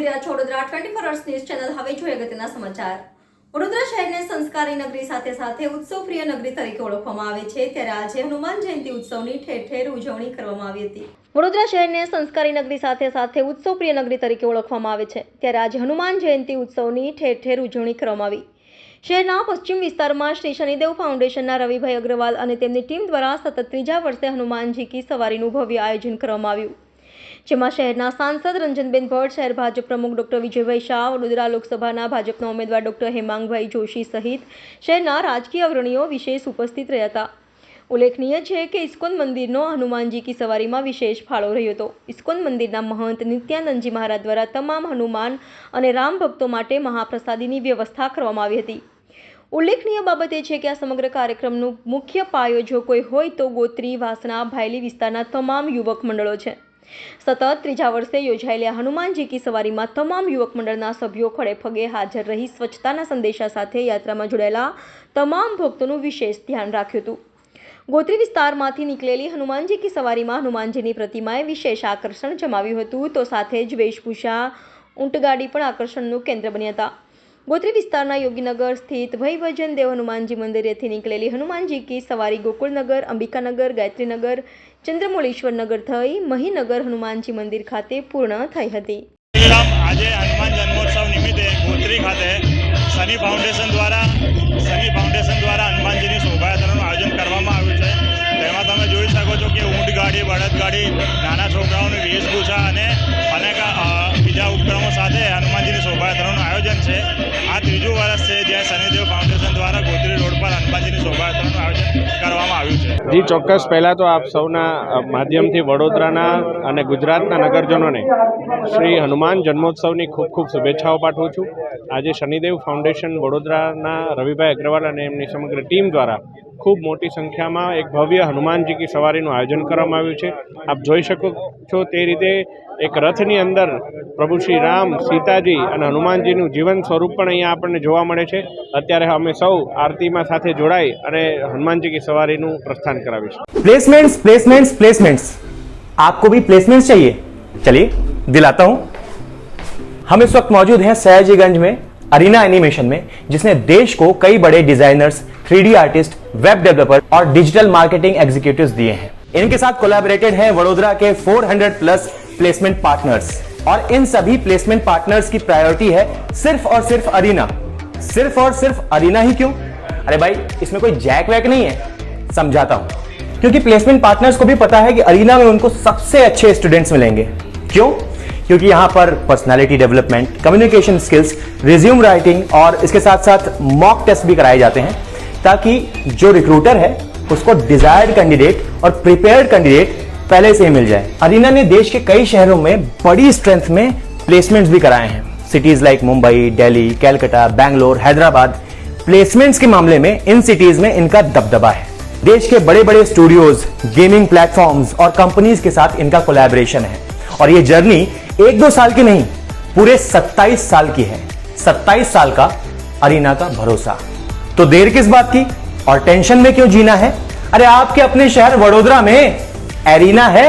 જોઈ રહ્યા છો વડોદરા 24 અવર્સ ન્યૂઝ ચેનલ। હવે જોઈએ અગત્યના સમાચાર। વડોદરા શહેરને સંસ્કારી નગરી સાથે સાથે ઉત્સવપ્રિય નગરી તરીકે ઓળખવામાં આવે છે, ત્યારે આજે હનુમાન જયંતિ ઉત્સવની ઠેર ઠેર ઉજવણી કરવામાં આવી હતી। વડોદરા શહેરને સંસ્કારી નગરી સાથે સાથે ઉત્સવપ્રિય નગરી તરીકે ઓળખવામાં આવે છે, ત્યારે આજે હનુમાન જયંતિ ઉત્સવની ઠેર ઠેર ઉજવણી કરવામાં આવી। શહેરના પશ્ચિમ વિસ્તારમાં શ્રી શનિદેવ ફાઉન્ડેશનના રવિભાઈ અગ્રવાલ અને તેમની ટીમ દ્વારા સતત ત્રીજા વર્ષે હનુમાનજી કી સવારીનું ભવ્ય આયોજન કરવામાં આવ્યું, જેમાં શહેરના સાંસદ રંજનબેન ભટ્ટ, શહેર ભાજપ પ્રમુખ ડોક્ટર વિજયભાઈ શાહ, વડોદરા લોકસભાના ભાજપના ઉમેદવાર ડોક્ટર હેમાંગભાઈ જોશી સહિત શહેરના રાજકીય અગ્રણીઓ વિશેષ ઉપસ્થિત રહ્યા હતા। ઉલ્લેખનીય છે કે ઇસ્કોન મંદિરનો હનુમાનજી કી સવારીમાં વિશેષ ફાળો રહ્યો હતો। ઇસ્કોન મંદિરના મહંત નિત્યાનંદજી મહારાજ દ્વારા તમામ હનુમાન અને રામ ભક્તો માટે મહાપ્રસાદીની વ્યવસ્થા કરવામાં આવી હતી। ઉલ્લેખનીય બાબત એ છે કે આ સમગ્ર કાર્યક્રમનું મુખ્ય પાયો જો કોઈ હોય તો ગોત્રી, વાસણા, ભાયલી વિસ્તારના તમામ યુવક મંડળો છે। સતત ત્રીજા વર્ષે યોજાયેલી હનુમાનજી કી સવારીમાં તમામ યુવક મંડળના સભ્યો ખડે પગે હાજર રહી સ્વચ્છતાના સંદેશા સાથે યાત્રામાં જોડાયેલા તમામ ભક્તોનું વિશેષ ધ્યાન રાખ્યું હતું। ગોત્રી વિસ્તારમાંથી નીકળેલી હનુમાનજી કી સવારીમાં હનુમાનજીની પ્રતિમાએ વિશેષ આકર્ષણ જમાવ્યું હતું, તો સાથે જ વેશભૂષા, ઊંટગાડી પણ આકર્ષણનું કેન્દ્ર બન્યા હતા। ગોત્રી વિસ્તારના યોગીનગર સ્થિત ભયભજન દેવ હનુમાનજી મંદિરેથી નીકળેલી હનુમાનજી કી સવારી ગોકુળનગર, અંબિકાનગર, ગાયત્રીનગર, ચંદ્રમૌળેશ્વર નગર થઈ મહીનગર હનુમાનજી મંદિર ખાતે પૂર્ણ થઈ હતી। આજે હનુમાન જન્મોત્સવ નિમિત્તે ગોત્રી ખાતે સની ફાઉન્ડેશન દ્વારા હનુમાનજીની શોભાયાત્રાનું આયોજન કરવામાં આવ્યું છે। તેમાં તમે જોઈ શકો છો કે ઊંટગાડી, બળદગાડી, નાના છોકરાઓની વેશભૂષા અને અનેક બીજા ઉપકરણો સાથે હનુમાનજીની શોભાયાત્રાનું આયોજન છે। આ ત્રીજું વર્ષ છે જ્યાં શનિદેવ ફાઉન્ડેશન દ્વારા ગોત્રી રોડ પર હનુમાનજીની શોભાયાત્રાનું આયોજન કરવામાં આવ્યું છે। જી ચોક્કસ, પહેલાં તો આપ સૌના માધ્યમથી વડોદરાના અને ગુજરાતના નગરજનોને શ્રી હનુમાન જન્મોત્સવની ખૂબ ખૂબ શુભેચ્છાઓ પાઠવું છું। આજે શનિદેવ ફાઉન્ડેશન વડોદરાના રવિભાઈ અગ્રવાલ અને એમની સમગ્ર ટીમ દ્વારા ખૂબ મોટી સંખ્યામાં એક ભવ્ય હનુમાનજી કી સવારીનું આયોજન કરવામાં આવ્યું છે। આપ જોઈ શકો છો તે રીતે એક રથની અંદર પ્રભુ શ્રી રામ, સીતાજી અને હનુમાનજીનું જીવન સ્વરૂપ પણ અહીંયા આપણને જોવા મળે છે। અત્યારે અમે સૌ આરતીમાં સાથે જોડાઈ અને હનુમાનજી કી સવારીનું પ્રસ્થાન કરાવીશું। प्लेसमेंट्स प्लेसमेंट्स प्लेसमेंट्स आपको भी प्लेसमेंट्स चाहिए? चलिए दिलाता हूं। हम इस वक्त मौजूद हैं सयाजीगंज में अरीना एनिमेशन में, जिसने देश को कई बड़े designers, 3D artist, web developer और डिजिटल मार्केटिंग एग्जीक्यूटिव्स दिए हैं। इनके साथ कोलैबोरेटेड हैं वडोदरा के 400 प्लस प्लेसमेंट पार्टनर्स, और इन सभी प्लेसमेंट पार्टनर्स की प्रायोरिटी है सिर्फ और सिर्फ अरीना। सिर्फ और सिर्फ अरीना ही क्यों? अरे भाई, इसमें कोई जैक वैक नहीं है, समझाता हूं। क्योंकि प्लेसमेंट पार्टनर्स को भी पता है कि अरीना में उनको सबसे अच्छे स्टूडेंट्स मिलेंगे। क्यों? क्योंकि यहां पर personality development, communication skills, resume writing और इसके साथ साथ मॉक टेस्ट भी कराए जाते हैं, ताकि जो रिक्रूटर है उसको डिजायर्ड कैंडिडेट और प्रिपेयर्ड कैंडिडेट पहले से ही मिल जाए। अरीना ने देश के कई शहरों में बड़ी स्ट्रेंथ में प्लेसमेंट्स भी कराए हैं। Cities like Mumbai, Delhi, Calcutta, Bangalore, Hyderabad. Placements के मामले में इन सिटीज में इनका दबदबा है। देश के बड़े बड़े स्टूडियोज, गेमिंग प्लेटफॉर्म्स और कंपनीज के साथ इनका कोलैबोरेशन है, और ये जर्नी 1-2 साल की नहीं, पूरे 27 साल की है। 27 साल का अरीना का भरोसा। तो देर किस बात की और टेंशन में क्यों जीना है? अरे आपके अपने शहर वडोदरा में एरीना है।